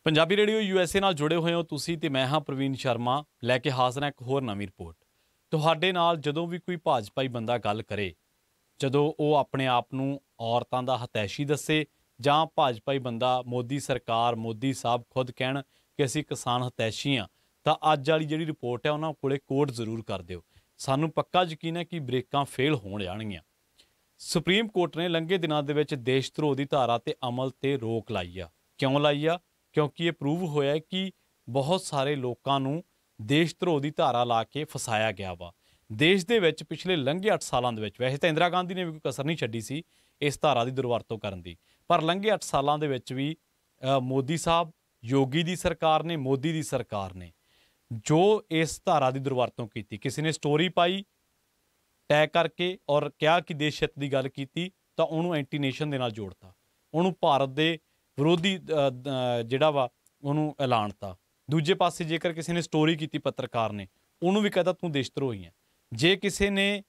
Punjabi radio USA ਨਾਲ ਜੁੜੇ ਹੋਏ ਹੋ ਤੁਸੀਂ ਤੇ ਮੈਂ ਹਾਂ ਪ੍ਰਵੀਨ ਸ਼ਰਮਾ ਲੈ ਕੇ ਹਾਜ਼ਰ ਹਾਂ ਇੱਕ ਹੋਰ ਨਵੀਂ ਰਿਪੋਰਟ। ਤੁਹਾਡੇ ਨਾਲ ਜਦੋਂ ਵੀ ਕੋਈ ਭਾਜਪਾਈ ਬੰਦਾ ਗੱਲ ਕਰੇ, ਜਦੋਂ ਉਹ ਆਪਣੇ ਆਪ ਨੂੰ ਔਰਤਾਂ ਦਾ ਹਤੈਸ਼ੀ ਦੱਸੇ ਜਾਂ ਭਾਜਪਾਈ ਬੰਦਾ ਮੋਦੀ ਸਰਕਾਰ ਮੋਦੀ ਸਾਹਿਬ ਖੁਦ ਕਹਿਣ ਕਿ ਅਸੀਂ ਕਿਸਾਨ ਹਤੈਸ਼ੀ ਹਾਂ, ਤਾਂ ਅੱਜ ਵਾਲੀ ਜਿਹੜੀ ਰਿਪੋਰਟ ਹੈ ਉਹਨਾਂ ਕੋਲੇ ਕੋਟ ਜ਼ਰੂਰ ਕਰ ਦਿਓ। ਸਾਨੂੰ ਪੱਕਾ ਯਕੀਨ ਹੈ ਕਿ ਬ੍ਰੇਕਾਂ ਫੇਲ ਹੋਣ ਜਾਣਗੀਆਂ। ਸੁਪਰੀਮ ਕੋਰਟ ਨੇ ਲੰਘੇ ਦਿਨਾਂ ਦੇ ਵਿੱਚ ਦੇਸ਼ ਧਰੋਹ ਦੀ ਧਾਰਾ ਤੇ ਅਮਲ ਤੇ ਰੋਕ ਲਾਈ ਆ। ਕਿਉਂ ਲਾਈ ਆ? ਕਿਉਂਕਿ ਇਹ ਪ੍ਰੂਵ ਹੋਇਆ ਹੈ ਕਿ ਬਹੁਤ ਸਾਰੇ ਲੋਕਾਂ ਨੂੰ ਦੇਸ਼ ਧਰੋਹ ਦੀ ਧਾਰਾ ਲਾ ਕੇ ਫਸਾਇਆ ਗਿਆ ਵਾ। ਦੇਸ਼ ਦੇ ਵਿੱਚ ਪਿਛਲੇ ਲੰਘੇ 8 ਸਾਲਾਂ ਦੇ ਵਿੱਚ, ਵੈਸੇ ਤਾਂ ਇੰਦਰਾ ਗਾਂਧੀ ਨੇ ਵੀ ਕੋਈ ਕਸਰ ਨਹੀਂ ਛੱਡੀ ਸੀ ਇਸ ਧਾਰਾ ਦੀ ਦੁਰਵਰਤੋਂ ਕਰਨ ਦੀ, ਪਰ ਲੰਘੇ 8 ਸਾਲਾਂ ਦੇ ਵਿੱਚ ਵੀ ਮੋਦੀ ਸਾਹਿਬ, ਯੋਗੀ ਦੀ ਸਰਕਾਰ ਨੇ, ਮੋਦੀ ਦੀ ਸਰਕਾਰ ਨੇ ਜੋ ਇਸ ਧਾਰਾ ਦੀ ਦੁਰਵਰਤੋਂ ਕੀਤੀ, ਕਿਸੇ ਨੇ ਸਟੋਰੀ ਪਾਈ ਟੈਗ ਕਰਕੇ ਔਰ ਕਿਹਾ ਕਿ ਦੇਸ਼ ਹਿੱਤ ਦੀ ਗੱਲ ਕੀਤੀ ਤਾਂ ਉਹਨੂੰ ਐਂਟੀ ਨੇਸ਼ਨ ਦੇ ਨਾਲ ਜੋੜਤਾ, ਉਹਨੂੰ ਭਾਰਤ ਦੇ ਵਿਰੋਧੀ ਜਿਹੜਾ ਵਾ ਉਹਨੂੰ ਐਲਾਨਤਾ। ਦੂਜੇ ਪਾਸੇ ਜੇਕਰ ਕਿਸੇ ਨੇ ਸਟੋਰੀ ਕੀਤੀ ਪੱਤਰਕਾਰ ਨੇ, ਉਹਨੂੰ ਵੀ ਕਹਤਾ ਤੂੰ ਦੇਸ਼ ਧਰੋਹੀ ਹੈ। ਜੇ ਕਿਸੇ ਨੇ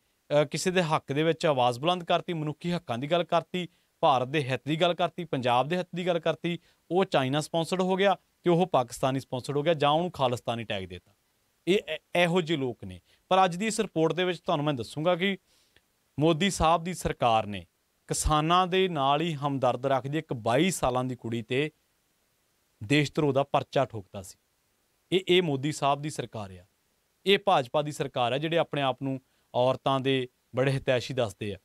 ਕਿਸੇ ਦੇ ਹੱਕ ਦੇ ਵਿੱਚ ਆਵਾਜ਼ ਬੁਲੰਦ ਕਰਤੀ, ਮਨੁੱਖੀ ਹੱਕਾਂ ਦੀ ਗੱਲ ਕਰਤੀ, ਭਾਰਤ ਦੇ ਹਿੱਤ ਦੀ ਗੱਲ ਕਰਤੀ, ਪੰਜਾਬ ਦੇ ਹਿੱਤ ਦੀ ਗੱਲ ਕਰਤੀ, ਉਹ ਚਾਈਨਾ ਸਪੋਂਸਰਡ ਹੋ ਗਿਆ ਤੇ ਉਹ ਪਾਕਿਸਤਾਨੀ ਸਪੋਂਸਰਡ ਹੋ ਗਿਆ ਜਾਂ ਉਹਨੂੰ ਖਾਲਿਸਤਾਨੀ ਟੈਗ ਦੇਤਾ। ਇਹ ਇਹੋ ਜਿਹੇ ਲੋਕ ਨੇ। ਪਰ ਅੱਜ ਦੀ ਇਸ ਰਿਪੋਰਟ ਦੇ ਵਿੱਚ ਤੁਹਾਨੂੰ ਮੈਂ ਦੱਸੂਗਾ ਕਿ ਮੋਦੀ ਸਾਹਿਬ ਦੀ ਸਰਕਾਰ ਨੇ ਕਿਸਾਨਾਂ ਦੇ ਨਾਲ ਹੀ ਹਮਦਰਦ ਰੱਖਦੀ ਇੱਕ 22 ਸਾਲਾਂ ਦੀ ਕੁੜੀ ਤੇ ਦੇਸ਼ ਧਰੋਹ ਦਾ ਪਰਚਾ ਠੋਕਦਾ ਸੀ। ਇਹ ਮੋਦੀ ਸਾਹਿਬ ਦੀ ਸਰਕਾਰ ਆ, ਇਹ ਭਾਜਪਾ ਦੀ ਸਰਕਾਰ ਹੈ ਜਿਹੜੇ ਆਪਣੇ ਆਪ ਨੂੰ ਔਰਤਾਂ ਦੇ ਬੜੇ ਹਿਤੈਸ਼ੀ ਦੱਸਦੇ ਆ।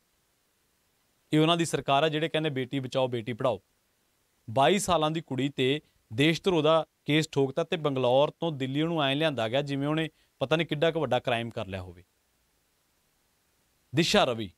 ਇਹ ਉਹਨਾਂ ਦੀ ਸਰਕਾਰ ਹੈ ਜਿਹੜੇ ਕਹਿੰਦੇ ਬੇਟੀ ਬਚਾਓ ਬੇਟੀ ਪੜ੍ਹਾਓ। 22 ਸਾਲਾਂ ਦੀ ਕੁੜੀ ਤੇ ਦੇਸ਼ ਧਰੋਹ ਦਾ ਕੇਸ ਠੋਕਤਾ ਤੇ ਬੰਗਲੌਰ ਤੋਂ ਦਿੱਲੀ ਉਹਨੂੰ ਐਂ ਲਿਆਂਦਾ ਗਿਆ ਜਿਵੇਂ ਉਹਨੇ ਪਤਾ ਨਹੀਂ ਕਿੱਡਾ ਕੁ ਵੱਡਾ ਕ੍ਰਾਈਮ ਕਰ ਲਿਆ ਹੋਵੇ। ਦਿਸ਼ਾ ਰਵੀ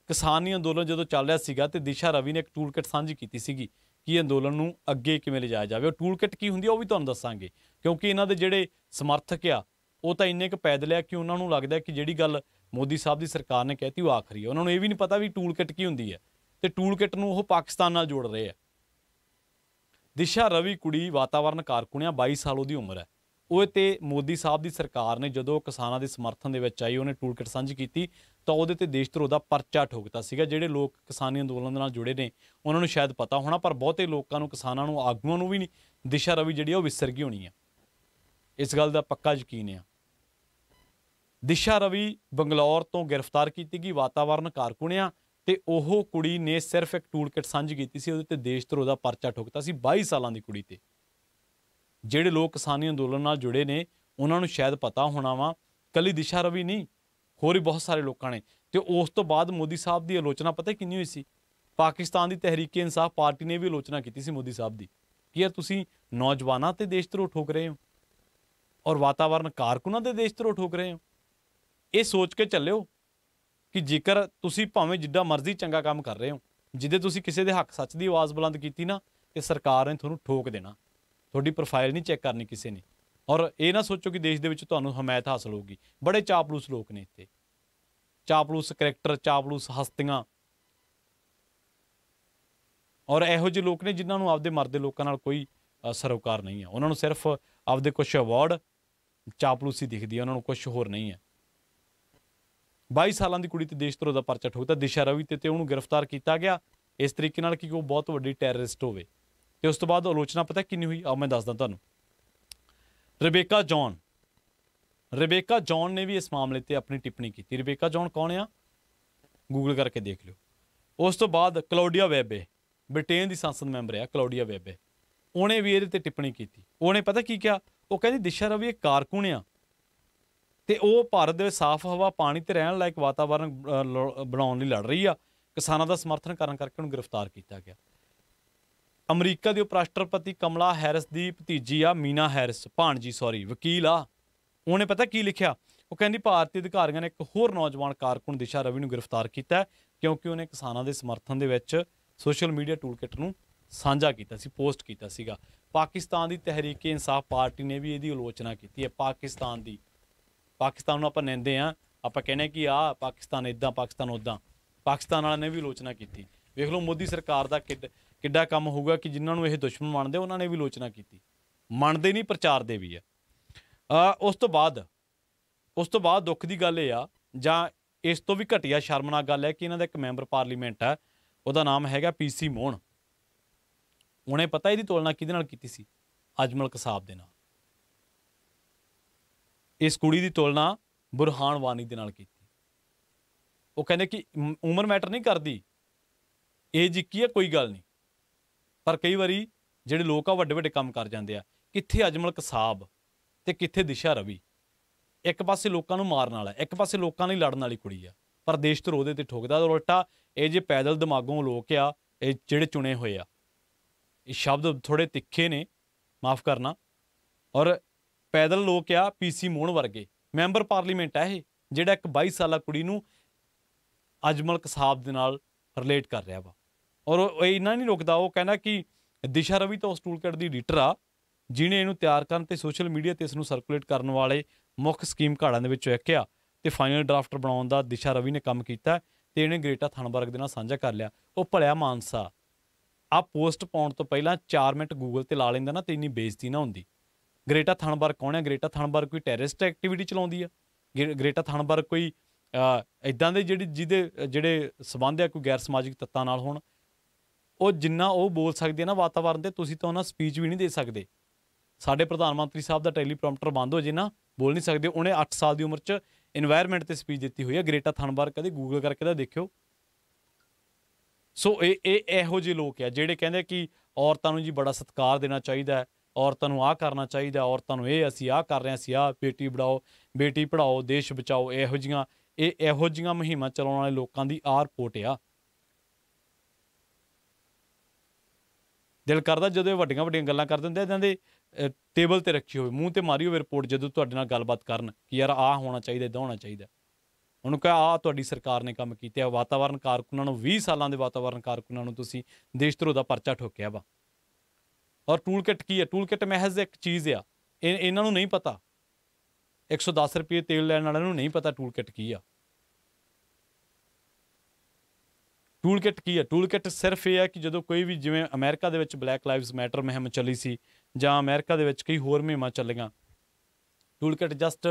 ਕਿਸਾਨੀ ਅੰਦੋਲਨ ਜਦੋਂ ਚੱਲ ਰਿਹਾ ਸੀਗਾ ਤੇ ਦਿਸ਼ਾ ਰਵੀ ਨੇ ਇੱਕ ਟੂਲ ਕਿਟ ਸਾਂਝੀ ਕੀਤੀ ਸੀਗੀ ਕਿ ਅੰਦੋਲਨ ਨੂੰ ਅੱਗੇ ਕਿਵੇਂ ਲਿਜਾਇਆ ਜਾਵੇ। ਉਹ ਟੂਲ ਕਿਟ ਕੀ ਹੁੰਦੀ ਆ ਉਹ ਵੀ ਤੁਹਾਨੂੰ ਦੱਸਾਂਗੇ, ਕਿਉਂਕਿ ਇਹਨਾਂ ਦੇ ਜਿਹੜੇ ਸਮਰਥਕ ਆ ਉਹ ਤਾਂ ਇੰਨੇ ਕੁ ਪੈਦਲ ਆ ਕਿ ਉਹਨਾਂ ਨੂੰ ਲੱਗਦਾ ਕਿ ਜਿਹੜੀ ਗੱਲ ਮੋਦੀ ਸਾਹਿਬ ਦੀ ਸਰਕਾਰ ਨੇ ਕਹਿਤੀ ਉਹ ਆਖਰੀ ਹੈ। ਉਹਨਾਂ ਨੂੰ ਇਹ ਵੀ ਨਹੀਂ ਪਤਾ ਵੀ ਟੂਲ ਕਿਟ ਕੀ ਹੁੰਦੀ ਹੈ ਤੇ ਟੂਲ ਕਿਟ ਨੂੰ ਉਹ ਪਾਕਿਸਤਾਨ ਨਾਲ ਜੋੜ ਰਹੇ ਆ। ਦਿਸ਼ਾ ਰਵੀ ਕੁੜੀ ਵਾਤਾਵਰਨ ਕਾਰਕੁਨ ਆ, 22 ਸਾਲ ਉਹਦੀ ਉਮਰ ਹੈ। ਉਹ ਤੇ ਮੋਦੀ ਸਾਹਿਬ ਦੀ ਸਰਕਾਰ ਨੇ ਜਦੋਂ ਕਿਸਾਨਾਂ ਦੇ ਸਮਰਥਨ ਦੇ ਵਿੱਚ ਆਈ, ਉਹਨੇ ਟੂਲ ਕਿਟ ਸਾਂਝੀ ਕੀਤੀ ਤਾਂ ਉਹਦੇ ਤੇ ਦੇਸ਼ ਧਰੋਹ ਦਾ ਪਰਚਾ ਠੋਕਤਾ ਸੀਗਾ। ਜਿਹੜੇ ਲੋਕ ਕਿਸਾਨੀ ਅੰਦੋਲਨ ਦੇ ਨਾਲ ਜੁੜੇ ਨੇ ਉਹਨਾਂ ਨੂੰ ਸ਼ਾਇਦ ਪਤਾ ਹੋਣਾ, ਪਰ ਬਹੁਤੇ ਲੋਕਾਂ ਨੂੰ, ਕਿਸਾਨਾਂ ਨੂੰ, ਆਗੂਆਂ ਨੂੰ ਵੀ ਨਹੀਂ ਦਿਸ਼ਾ ਰਵੀ ਜਿਹੜੀ ਉਹ ਵਿਸਰ ਗਈ ਹੋਣੀ ਆ। ਇਸ ਗੱਲ ਦਾ ਪੱਕਾ ਯਕੀਨ ਆ। ਦਿਸ਼ਾ ਰਵੀ ਬੰਗਲੌਰ ਤੋਂ ਗ੍ਰਿਫਤਾਰ ਕੀਤੀ ਗਈ, ਵਾਤਾਵਰਨ ਕਾਰਕੁਨ ਆ ਤੇ ਉਹ ਕੁੜੀ ਨੇ ਸਿਰਫ ਇੱਕ ਟੂਲ ਕਿਟ ਸਾਂਝੀ ਕੀਤੀ ਸੀ, ਉਹਦੇ ਤੇ ਦੇਸ਼ ਧਰੋਹ ਦਾ ਪਰਚਾ ਠੋਕਤਾ ਸੀ 22 ਸਾਲਾਂ ਦੀ ਕੁੜੀ ਤੇ। ਜਿਹੜੇ ਲੋਕ ਕਿਸਾਨੀ ਅੰਦੋਲਨ ਨਾਲ ਜੁੜੇ ਨੇ ਉਹਨਾਂ ਨੂੰ ਸ਼ਾਇਦ ਪਤਾ ਹੋਣਾ ਵਾ, ਕੱਲੀ ਦਿਸ਼ਾ ਰਵੀ ਨਹੀਂ, ਹੋਰ ਵੀ ਬਹੁਤ ਸਾਰੇ ਲੋਕਾਂ ਨੇ। ਤੇ ਉਸ ਤੋਂ ਬਾਅਦ ਮੋਦੀ ਸਾਹਿਬ ਦੀ ਆਲੋਚਨਾ ਪਤਾ ਕਿੰਨੀ ਹੋਈ ਸੀ? ਪਾਕਿਸਤਾਨ ਦੀ ਤਹਿਰੀਕ ਇਨਸਾਫ ਪਾਰਟੀ ਨੇ ਵੀ ਆਲੋਚਨਾ ਕੀਤੀ ਸੀ ਮੋਦੀ ਸਾਹਿਬ ਦੀ ਕਿ ਯਾਰ ਤੁਸੀਂ ਨੌਜਵਾਨਾਂ ਤੇ ਦੇਸ਼ ਧਰੋਹ ਠੋਕ ਰਹੇ ਹੋ ਔਰ ਵਾਤਾਵਰਨ ਕਾਰਕੁਨਾਂ ਦੇ ਦੇਸ਼ ਧਰੋਹ ਠੋਕ ਰਹੇ ਹੋ। ਇਹ ਸੋਚ ਕੇ ਚੱਲਿਓ ਕਿ ਜੇਕਰ ਤੁਸੀਂ ਭਾਵੇਂ ਜਿੱਡਾ ਮਰਜ਼ੀ ਚੰਗਾ ਕੰਮ ਕਰ ਰਹੇ ਹੋ, ਜਿਹਦੇ ਤੁਸੀਂ ਕਿਸੇ ਦੇ ਹੱਕ ਸੱਚ ਦੀ ਆਵਾਜ਼ ਬੁਲੰਦ ਕੀਤੀ ਨਾ, ਤੇ ਸਰਕਾਰ ਨੇ ਤੁਹਾਨੂੰ ਠੋਕ ਦੇਣਾ। ਤੁਹਾਡੀ ਪ੍ਰੋਫਾਈਲ ਨਹੀਂ ਚੈੱਕ ਕਰਨੀ ਕਿਸੇ ਨੇ। ਔਰ ਇਹ ਨਾ ਸੋਚੋ ਕਿ ਦੇਸ਼ ਦੇ ਵਿੱਚ ਤੁਹਾਨੂੰ ਹਮਾਇਤ ਹਾਸਲ ਹੋਊਗੀ। ਬੜੇ ਚਾਪਲੂਸ ਲੋਕ ਨੇ ਇੱਥੇ, ਚਾਪਲੂਸ ਕਰੈਕਟਰ, ਚਾਪਲੂਸ ਹਸਤੀਆਂ ਔਰ ਇਹੋ ਜਿਹੇ ਲੋਕ ਨੇ ਜਿਨ੍ਹਾਂ ਨੂੰ ਆਪਦੇ ਮਰਦੇ ਲੋਕਾਂ ਨਾਲ ਕੋਈ ਸਰੋਕਾਰ ਨਹੀਂ ਹੈ। ਉਹਨਾਂ ਨੂੰ ਸਿਰਫ ਆਪਦੇ ਕੁਛ ਅਵਾਰਡ, ਚਾਪਲੂਸੀ ਦਿਖਦੀ ਹੈ, ਉਹਨਾਂ ਨੂੰ ਕੁਛ ਹੋਰ ਨਹੀਂ ਹੈ। 22 ਸਾਲਾਂ ਦੀ ਕੁੜੀ ਤੇ ਦੇਸ਼ ਧਰੋਹ ਦਾ ਪਰਚਾ ਠੋਕਦਾ ਦਿਸ਼ਾ ਰਵੀ ਤੇ ਉਹਨੂੰ ਗ੍ਰਿਫਤਾਰ ਕੀਤਾ ਗਿਆ ਇਸ ਤਰੀਕੇ ਨਾਲ ਕਿ ਉਹ ਬਹੁਤ ਵੱਡੀ ਟੈਰਰਿਸਟ ਹੋਵੇ। ਤੇ ਉਸ ਤੋਂ ਬਾਅਦ ਆਲੋਚਨਾ ਪਤਾ ਕਿੰਨੀ ਹੋਈ, ਆਓ ਮੈਂ ਦੱਸਦਾ ਤੁਹਾਨੂੰ। ਰਿਬੇਕਾ ਜੌਨ ਨੇ ਵੀ ਇਸ ਮਾਮਲੇ ਤੇ ਆਪਣੀ ਟਿੱਪਣੀ ਕੀਤੀ। ਰਿਬੇਕਾ ਜੌਨ ਕੌਣ ਆ? ਗੂਗਲ ਕਰਕੇ ਦੇਖ ਲਿਓ। ਉਸ ਤੋਂ ਬਾਅਦ ਕਲੌਡੀਆ ਵੈਬੇ, ਬ੍ਰਿਟੇਨ ਦੀ ਸੰਸਦ ਮੈਂਬਰ ਆ ਕਲੌਡੀਆ ਵੈਬੇ, ਉਹਨੇ ਵੀ ਇਹਦੇ ਤੇ ਟਿੱਪਣੀ ਕੀਤੀ। ਉਹਨੇ ਪਤਾ ਕੀ ਕਿਹਾ? ਉਹ ਕਹਿੰਦੀ ਦਿਸ਼ਾ ਰਵੀ ਇੱਕ ਕਾਰਕੁਨ ਆ ਤੇ ਉਹ ਭਾਰਤ ਦੇ ਵਿੱਚ ਸਾਫ਼ ਹਵਾ, ਪਾਣੀ ਤੇ ਰਹਿਣ ਲਾਇਕ ਵਾਤਾਵਰਨ ਬਣਾਉਣ ਲਈ ਲੜ ਰਹੀ ਆ। ਕਿਸਾਨਾਂ ਦਾ ਸਮਰਥਨ ਕਰਨ ਕਰਕੇ ਉਹਨੂੰ ਗ੍ਰਿਫਤਾਰ ਕੀਤਾ ਗਿਆ। ਅਮਰੀਕਾ ਦੀ ਉਪ ਰਾਸ਼ਟਰਪਤੀ ਕਮਲਾ ਹੈਰਿਸ ਦੀ ਭਤੀਜੀ ਆ, ਮੀਨਾ ਹੈਰਿਸ, ਭਾਣਜੀ ਸੌਰੀ, ਵਕੀਲ ਆ। ਉਹਨੇ ਪਤਾ ਕੀ ਲਿਖਿਆ? ਉਹ ਕਹਿੰਦੀ ਭਾਰਤੀ ਅਧਿਕਾਰੀਆਂ ਨੇ ਇੱਕ ਹੋਰ ਨੌਜਵਾਨ ਕਾਰਕੁਨ ਦਿਸ਼ਾ ਰਵੀ ਨੂੰ ਗ੍ਰਿਫਤਾਰ ਕੀਤਾ ਕਿਉਂਕਿ ਉਹਨੇ ਕਿਸਾਨਾਂ ਦੇ ਸਮਰਥਨ ਦੇ ਵਿੱਚ ਸੋਸ਼ਲ ਮੀਡੀਆ ਟੂਲ ਕਿਟ ਨੂੰ ਸਾਂਝਾ ਕੀਤਾ ਸੀ, ਪੋਸਟ ਕੀਤਾ ਸੀਗਾ। ਪਾਕਿਸਤਾਨ ਦੀ ਤਹਿਰੀਕ ਇਨਸਾਫ ਪਾਰਟੀ ਨੇ ਵੀ ਇਹਦੀ ਆਲੋਚਨਾ ਕੀਤੀ ਹੈ। ਪਾਕਿਸਤਾਨ ਨੂੰ ਆਪਾਂ ਨਿੰਦਦੇ ਹਾਂ, ਆਪਾਂ ਕਹਿੰਦੇ ਕਿ ਪਾਕਿਸਤਾਨ ਇੱਦਾਂ, ਪਾਕਿਸਤਾਨ ਉੱਦਾਂ। ਪਾਕਿਸਤਾਨ ਵਾਲਿਆਂ ਨੇ ਵੀ ਆਲੋਚਨਾ ਕੀਤੀ। ਵੇਖ ਲਓ ਮੋਦੀ ਸਰਕਾਰ ਦਾ ਕਿੱਡਾ ਕੰਮ ਹੋਊਗਾ ਕਿ ਜਿਨ੍ਹਾਂ ਨੂੰ ਇਹ ਦੁਸ਼ਮਣ ਮੰਨਦੇ ਉਹਨਾਂ ਨੇ ਵੀ ਆਲੋਚਨਾ ਕੀਤੀ। ਮੰਨਦੇ ਨਹੀਂ, ਪ੍ਰਚਾਰਦੇ ਵੀ ਆ। ਉਸ ਤੋਂ ਬਾਅਦ ਦੁੱਖ ਦੀ ਗੱਲ ਇਹ ਆ, ਜਾਂ ਇਸ ਤੋਂ ਵੀ ਘਟੀਆ ਸ਼ਰਮਨਾਕ ਗੱਲ ਹੈ ਕਿ ਇਹਨਾਂ ਦਾ ਇੱਕ ਮੈਂਬਰ ਪਾਰਲੀਮੈਂਟ ਹੈ, ਉਹਦਾ ਨਾਮ ਹੈਗਾ PC ਮੋਹਨ। ਉਹਨੇ ਪਤਾ ਇਹਦੀ ਤੁਲਨਾ ਕਿਹਦੇ ਨਾਲ ਕੀਤੀ ਸੀ? ਅਜਮਲ ਕਸਾਬ ਦੇ ਨਾਲ। ਇਸ ਕੁੜੀ ਦੀ ਤੁਲਨਾ ਬੁਰਹਾਨ ਵਾਨੀ ਦੇ ਨਾਲ ਕੀਤੀ। ਉਹ ਕਹਿੰਦੇ ਕਿ ਉਮਰ ਮੈਟਰ ਨਹੀਂ ਕਰਦੀ, ਏਜ ਇੱਕ ਹੀ ਹੈ, ਕੋਈ ਗੱਲ ਨਹੀਂ। ਪਰ ਕਈ ਵਾਰੀ ਜਿਹੜੇ ਲੋਕ ਆ ਵੱਡੇ ਵੱਡੇ ਕੰਮ ਕਰ ਜਾਂਦੇ ਆ। ਕਿੱਥੇ ਅਜਮਲ ਕਸਾਬ ਤੇ ਕਿੱਥੇ ਦਿਸ਼ਾ ਰਵੀ? ਇੱਕ ਪਾਸੇ ਲੋਕਾਂ ਨੂੰ ਮਾਰਨ ਵਾਲਾ, ਇੱਕ ਪਾਸੇ ਲੋਕਾਂ ਲਈ ਲੜਨ ਵਾਲੀ ਕੁੜੀ ਆ, ਪਰ ਦੇਸ਼ ਧਰੋਹ ਦੇ ਤੇ ਠੋਕਦਾ। ਉਲਟਾ ਇਹ ਜੇ ਪੈਦਲ ਦਿਮਾਗੋਂ ਲੋਕ ਆ, ਇਹ ਜਿਹੜੇ ਚੁਣੇ ਹੋਏ ਆ, ਇਹ ਸ਼ਬਦ ਥੋੜ੍ਹੇ ਤਿੱਖੇ ਨੇ, ਮਾਫ ਕਰਨਾ, ਔਰ ਪੈਦਲ ਲੋਕ ਆ PC ਮੋਹਨ ਵਰਗੇ ਮੈਂਬਰ ਪਾਰਲੀਮੈਂਟ ਆ ਇਹ, ਜਿਹੜਾ ਇੱਕ 22 ਸਾਲਾ ਕੁੜੀ ਨੂੰ ਅਜਮਲ ਕਸਾਬ ਦੇ ਨਾਲ ਰਿਲੇਟ ਕਰ ਰਿਹਾ ਵਾ। ਔਰ ਉਹ ਇੰਨਾ ਨਹੀਂ ਰੁਕਦਾ, ਉਹ ਕਹਿੰਦਾ ਕਿ ਦਿਸ਼ਾ ਰਵੀ ਤਾਂ ਉਸ ਟੂਲ ਕਿਟ ਦੀ ਐਡੀਟਰ ਆ ਜਿਹਨੇ ਇਹਨੂੰ ਤਿਆਰ ਕਰਨ ਤੇ ਸੋਸ਼ਲ ਮੀਡੀਆ ਤੇ ਇਸ ਨੂੰ ਸਰਕੂਲੇਟ ਕਰਨ ਵਾਲੇ ਮੁੱਖ ਸਕੀਮ ਘਾੜਾਂ ਦੇ ਵਿੱਚੋਂ ਇੱਕ ਆ, ਤੇ ਫਾਈਨਲ ਡਰਾਫਟ ਬਣਾਉਣ ਦਾ ਦਿਸ਼ਾ ਰਵੀ ਨੇ ਕੰਮ ਕੀਤਾ ਤੇ ਇਹਨੇ ਗ੍ਰੇਟਾ ਥਨਬਰਗ ਦੇ ਨਾਲ ਸਾਂਝਾ ਕਰ ਲਿਆ। ਉਹ ਭਲਿਆ ਮਾਨਸਾ ਆ ਪੋਸਟ ਪਾਉਣ ਤੋਂ ਪਹਿਲਾਂ 4 ਮਿੰਟ ਗੂਗਲ ਤੇ ਲਾ ਲੈਂਦਾ ਨਾ, ਤੇ ਇੰਨੀ ਬੇਇੱਜ਼ਤੀ ਨਾ ਹੁੰਦੀ। ਗ੍ਰੇਟਾ ਥਨਬਰਗ ਕੌਣ ਹੈ? ਗ੍ਰੇਟਾ ਥਨਬਰਗ ਕੋਈ ਟੈਰਰਿਸਟ ਐਕਟੀਵਿਟੀ ਚਲਾਉਂਦੀ ਆ? ਗ੍ਰੇਟਾ ਥਨਬਰਗ ਕੋਈ ਇੱਦਾਂ ਦੇ ਜਿਹੜੇ ਸੰਬੰਧ ਆ ਕੋਈ ਗੈਰ ਸਮਾਜਿਕ ਤੱਤਾਂ ਨਾਲ ਹੋਣ? ਉਹ ਜਿੰਨਾ ਉਹ ਬੋਲ ਸਕਦੇ ਆ ਨਾ ਵਾਤਾਵਰਨ ਤੇ, ਤੁਸੀਂ ਤਾਂ ਉਹਨਾਂ ਸਪੀਚ ਵੀ ਨਹੀਂ ਦੇ ਸਕਦੇ। ਸਾਡੇ ਪ੍ਰਧਾਨ ਮੰਤਰੀ ਸਾਹਿਬ ਦਾ ਟੈਲੀਪ੍ਰੋਂਪਟਰ ਬੰਦ ਹੋ ਜੇ ਨਾ, ਬੋਲ ਨਹੀਂ ਸਕਦੇ। ਉਹਨੇ 8 ਸਾਲ ਦੀ ਉਮਰ 'ਚ ਇਨਵਾਇਰਮੈਂਟ ਤੇ ਸਪੀਚ ਦਿੱਤੀ ਹੋਈ ਹੈ। ਗ੍ਰੇਟਾ ਥਨਬਰਗ ਕਦੇ ਗੂਗਲ ਕਰਕੇ ਤਾਂ ਦੇਖਿਓ। ਸੋ ਇਹ ਇਹੋ ਜਿਹੇ ਲੋਕ ਆ ਜਿਹੜੇ ਕਹਿੰਦੇ ਕਿ ਔਰਤਾਂ ਨੂੰ ਜੀ ਬੜਾ ਸਤਿਕਾਰ ਦੇਣਾ ਚਾਹੀਦਾ ਹੈ, ਔਰਤਾਂ ਨੂੰ ਆਹ ਕਰਨਾ ਚਾਹੀਦਾ, ਔਰਤਾਂ ਨੂੰ ਇਹ ਅਸੀਂ ਆਹ ਕਰ ਰਹੇ ਹਾਂ, ਅਸੀਂ ਆਹ ਬੇਟੀ ਬੜਾਓ, ਬੇਟੀ ਪੜ੍ਹਾਓ, ਦੇਸ਼ ਬਚਾਓ, ਇਹੋ ਜਿਹੀਆਂ ਮੁਹਿੰਮਾਂ ਚਲਾਉਣ ਵਾਲੇ ਲੋਕਾਂ ਦੀ ਆਹ ਰਿਪੋਰਟ ਆ। ਦਿਲ ਕਰਦਾ ਜਦੋਂ ਇਹ ਵੱਡੀਆਂ ਵੱਡੀਆਂ ਗੱਲਾਂ ਕਰ ਦਿੰਦੇ, ਇਹਨਾਂ ਦੇ ਟੇਬਲ ਤੇ ਰੱਖੀ ਹੋਵੇ, ਮੂੰਹ ਤੇ ਮਾਰੀ ਹੋਵੇ ਰਿਪੋਰਟ, ਜਦੋਂ ਤੁਹਾਡੇ ਨਾਲ ਗੱਲਬਾਤ ਕਰਨ ਕਿ ਯਾਰ ਆਹ ਹੋਣਾ ਚਾਹੀਦਾ, ਇੱਦਾਂ ਹੋਣਾ ਚਾਹੀਦਾ। ਉਹਨੂੰ ਕਿਹਾ ਆਹ ਤੁਹਾਡੀ ਸਰਕਾਰ ਨੇ ਕੰਮ ਕੀਤੇ ਆ। ਵਾਤਾਵਰਨ ਕਾਰਕੁਨਾਂ ਨੂੰ 20 ਸਾਲਾਂ ਦੇ ਵਾਤਾਵਰਨ ਕਾਰਕੁਨਾਂ ਨੂੰ ਤੁਸੀਂ ਦੇਸ਼ ਧਰੋਹ ਦਾ ਪਰਚਾ ਠੋਕਿਆ ਵਾ। ਔਰ ਟੂਲ ਕਿਟ ਕੀ ਹੈ? ਟੂਲ ਕਿਟ ਮਹਿਜ਼ ਇੱਕ ਚੀਜ਼ ਆ, ਇਹਨਾਂ ਨੂੰ ਨਹੀਂ ਪਤਾ। 110 ਰੁਪਏ ਤੇਲ ਲੈਣ ਵਾਲਿਆਂ ਨੂੰ ਨਹੀਂ ਪਤਾ ਟੂਲ ਕਿਟ ਕੀ ਆ। ਟੂਲ ਕਿਟ ਕੀ ਹੈ? ਟੂਲ ਕਿਟ ਸਿਰਫ ਇਹ ਹੈ ਕਿ ਜਦੋਂ ਕੋਈ ਵੀ, ਜਿਵੇਂ ਅਮਰੀਕਾ ਦੇ ਵਿੱਚ ਬਲੈਕ ਲਾਈਵਜ਼ ਮੈਟਰ ਮੁਹਿੰਮ ਚੱਲੀ ਸੀ, ਜਾਂ ਅਮਰੀਕਾ ਦੇ ਵਿੱਚ ਕਈ ਹੋਰ ਮੁਹਿੰਮਾਂ ਚੱਲੀਆਂ, ਟੂਲ ਕਿਟ ਜਸਟ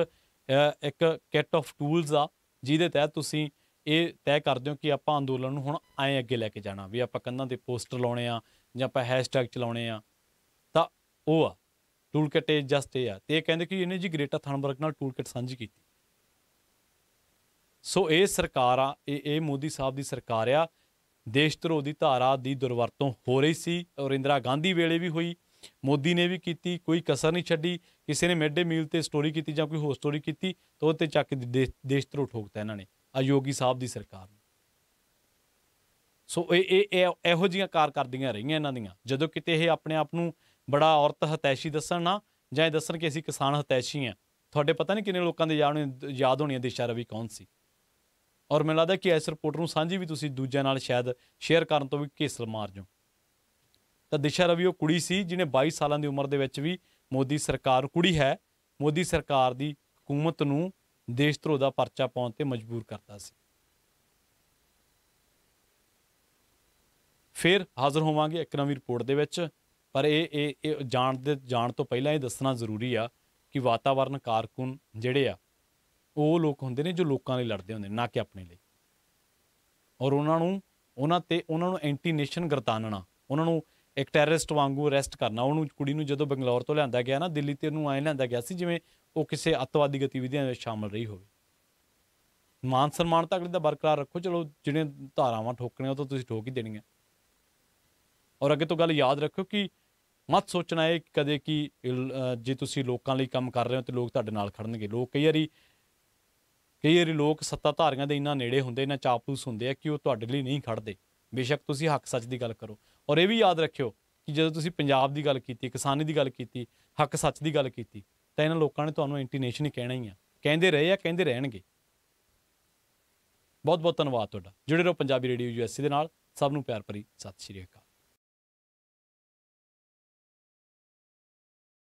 ਇੱਕ ਕਿੱਟ ਆਫ ਟੂਲਸ ਆ ਜਿਹਦੇ ਤਹਿਤ ਤੁਸੀਂ ਇਹ ਤੈਅ ਕਰਦੇ ਹੋ ਕਿ ਆਪਾਂ ਅੰਦੋਲਨ ਨੂੰ ਹੁਣ ਐਂ ਅੱਗੇ ਲੈ ਕੇ ਜਾਣਾ, ਵੀ ਆਪਾਂ ਕੰਧਾਂ 'ਤੇ ਪੋਸਟਰ ਲਾਉਣੇ ਆ ਜਾਂ ਆਪਾਂ ਹੈਸ਼ਟੈਗ ਚਲਾਉਣੇ ਆ, ਤਾਂ ਉਹ ਆ ਟੂਲ ਕਿਟ। ਇਹ ਜਸਟ ਇਹ ਆ। ਤੇ ਇਹ ਕਹਿੰਦੇ ਕਿ ਇਹਨੇ ਜੀ ਗ੍ਰੇਟਾ ਥਨਬਰਗ ਨਾਲ ਟੂਲ ਕਿਟ ਸਾਂਝੀ ਕੀਤੀ। ਸੋ ਇਹ ਸਰਕਾਰ ਆ, ਇਹ ਮੋਦੀ ਸਾਹਿਬ ਦੀ ਸਰਕਾਰ ਆ। ਦੇਸ਼ ਧਰੋਹ ਦੀ ਧਾਰਾ ਦੀ ਦੁਰਵਰਤੋਂ ਹੋ ਰਹੀ ਸੀ, ਔਰ ਇੰਦਰਾ ਗਾਂਧੀ ਵੇਲੇ ਵੀ ਹੋਈ, ਮੋਦੀ ਨੇ ਵੀ ਕੀਤੀ, ਕੋਈ ਕਸਰ ਨਹੀਂ ਛੱਡੀ। ਕਿਸੇ ਨੇ ਮਿਡ ਡੇ ਮੀਲ ਤੇ ਸਟੋਰੀ ਕੀਤੀ ਜਾਂ ਕੋਈ ਹੋਰ ਸਟੋਰੀ ਕੀਤੀ ਤਾਂ ਉਹਦੇ 'ਤੇ ਚੱਕ ਕੇ ਦੇਸ਼ ਧਰੋਹ ਠੋਕਤਾ ਇਹਨਾਂ ਨੇ, ਯੋਗੀ ਸਾਹਿਬ ਦੀ ਸਰਕਾਰ ਨੇ। ਸੋ ਇਹ ਇਹੋ ਜਿਹੀਆਂ ਕਾਰਕਰਦੀਆਂ ਰਹੀਆਂ ਇਹਨਾਂ ਦੀਆਂ। ਜਦੋਂ ਕਿਤੇ ਇਹ ਆਪਣੇ ਆਪ ਨੂੰ ਬੜਾ ਔਰਤ ਹਤੈਸ਼ੀ ਦੱਸਣ ਨਾ, ਜਾਂ ਇਹ ਦੱਸਣ ਕਿ ਅਸੀਂ ਕਿਸਾਨ ਹਤੈਸ਼ੀ ਹਾਂ, ਤੁਹਾਡੇ ਪਤਾ ਨਹੀਂ ਕਿੰਨੇ ਲੋਕਾਂ ਦੇ ਯਾਦ ਹੋਣੀ ਹੈ ਦਿਸ਼ਾ ਰਵੀ ਕੌਣ ਸੀ। ਔਰ ਮੈਨੂੰ ਲੱਗਦਾ ਕਿ ਇਸ ਰਿਪੋਰਟ ਨੂੰ ਸਾਂਝੀ ਵੀ ਤੁਸੀਂ ਦੂਜਿਆਂ ਨਾਲ ਸ਼ਾਇਦ ਸ਼ੇਅਰ ਕਰਨ ਤੋਂ ਵੀ ਘੇਸਲ ਮਾਰ ਜਾਓ। ਤਾਂ ਦਿਸ਼ਾ ਰਵੀ ਉਹ ਕੁੜੀ ਸੀ ਜਿਹਨੇ 22 ਸਾਲਾਂ ਦੀ ਉਮਰ ਦੇ ਵਿੱਚ ਵੀ ਮੋਦੀ ਸਰਕਾਰ, ਕੁੜੀ ਹੈ, ਮੋਦੀ ਸਰਕਾਰ ਦੀ ਹਕੂਮਤ ਨੂੰ ਦੇਸ਼ ਧਰੋਹ ਦਾ ਪਰਚਾ ਪਾਉਣ ਤੇ ਮਜਬੂਰ ਕਰਤਾ ਸੀ। ਫਿਰ ਹਾਜ਼ਰ ਹੋਵਾਂਗੇ ਇੱਕ ਨਵੀਂ ਰਿਪੋਰਟ ਦੇ ਵਿੱਚ, ਪਰ ਇਹ ਜਾਣ ਤੋਂ ਪਹਿਲਾਂ ਇਹ ਦੱਸਣਾ ਜ਼ਰੂਰੀ ਆ ਕਿ ਵਾਤਾਵਰਨ ਕਾਰਕੁਨ ਜਿਹੜੇ ਆ ਉਹ ਲੋਕ ਹੁੰਦੇ ਨੇ ਜੋ ਲੋਕਾਂ ਲਈ ਲੜਦੇ ਹੁੰਦੇ ਨੇ, ਨਾ ਕਿ ਆਪਣੇ ਲਈ। ਔਰ ਉਹਨਾਂ ਨੂੰ ਐਂਟੀ ਨੇਸ਼ਨ ਗਰਦਾਨਣਾ, ਉਹਨਾਂ ਨੂੰ ਇੱਕ ਟੈਰਰਿਸਟ ਵਾਂਗੂ ਅਰੈਸਟ ਕਰਨਾ। ਉਹਨੂੰ ਕੁੜੀ ਨੂੰ ਜਦੋਂ ਬੰਗਲੌਰ ਤੋਂ ਲਿਆਂਦਾ ਗਿਆ ਨਾ ਦਿੱਲੀ, ਤੇ ਉਹਨੂੰ ਐਂ ਲਿਆਂਦਾ ਗਿਆ ਸੀ ਜਿਵੇਂ ਉਹ ਕਿਸੇ ਅੱਤਵਾਦੀ ਗਤੀਵਿਧੀਆਂ ਵਿੱਚ ਸ਼ਾਮਲ ਰਹੀ ਹੋਵੇ। ਮਾਨ ਸਨਮਾਨ ਤਾਂ ਅਗਲੇ ਦਾ ਬਰਕਰਾਰ ਰੱਖੋ, ਚਲੋ ਜਿਹੜੀਆਂ ਧਾਰਾਵਾਂ ਠੋਕਣੀਆਂ ਉਹ ਤਾਂ ਤੁਸੀਂ ਠੋਕ ਹੀ ਦੇਣੀਆਂ। ਔਰ ਅੱਗੇ ਤੋਂ ਗੱਲ ਯਾਦ ਰੱਖੋ ਕਿ ਮਤ ਸੋਚਣਾ ਇਹ ਕਦੇ ਕਿ ਜੇ ਤੁਸੀਂ ਲੋਕਾਂ ਲਈ ਕੰਮ ਕਰ ਰਹੇ ਹੋ ਤਾਂ ਲੋਕ ਤੁਹਾਡੇ ਨਾਲ ਖੜਨਗੇ। ਲੋਕ ਕਈ ਵਾਰੀ ਲੋਕ ਸੱਤਾਧਾਰੀਆਂ ਦੇ ਇੰਨਾ ਨੇੜੇ ਹੁੰਦੇ, ਇੰਨਾ ਚਾਪਲੂਸ ਹੁੰਦੇ ਆ ਕਿ ਉਹ ਤੁਹਾਡੇ ਲਈ ਨਹੀਂ ਖੜਦੇ। ਬੇਸ਼ੱਕ ਤੁਸੀਂ ਹੱਕ ਸੱਚ ਦੀ ਗੱਲ ਕਰੋ। ਔਰ ਇਹ ਵੀ ਯਾਦ ਰੱਖਿਓ ਕਿ ਜਦੋਂ ਤੁਸੀਂ ਪੰਜਾਬ ਦੀ ਗੱਲ ਕੀਤੀ, ਕਿਸਾਨੀ ਦੀ ਗੱਲ ਕੀਤੀ, ਹੱਕ ਸੱਚ ਦੀ ਗੱਲ ਕੀਤੀ, ਤਾਂ ਇਹਨਾਂ ਲੋਕਾਂ ਨੇ ਤੁਹਾਨੂੰ ਐਂਟੀ ਨੇਸ਼ਨ ਹੀ ਕਹਿਣਾ ਹੀ ਆ। ਕਹਿੰਦੇ ਰਹੇ ਆ, ਕਹਿੰਦੇ ਰਹਿਣਗੇ। ਬਹੁਤ ਬਹੁਤ ਧੰਨਵਾਦ ਤੁਹਾਡਾ। ਜੁੜੇ ਰਹੋ ਪੰਜਾਬੀ ਰੇਡੀਓ USA ਦੇ ਨਾਲ। ਸਭ ਨੂੰ ਪਿਆਰ ਭਰੀ ਸਤਿ ਸ਼੍ਰੀ ਅਕਾਲ।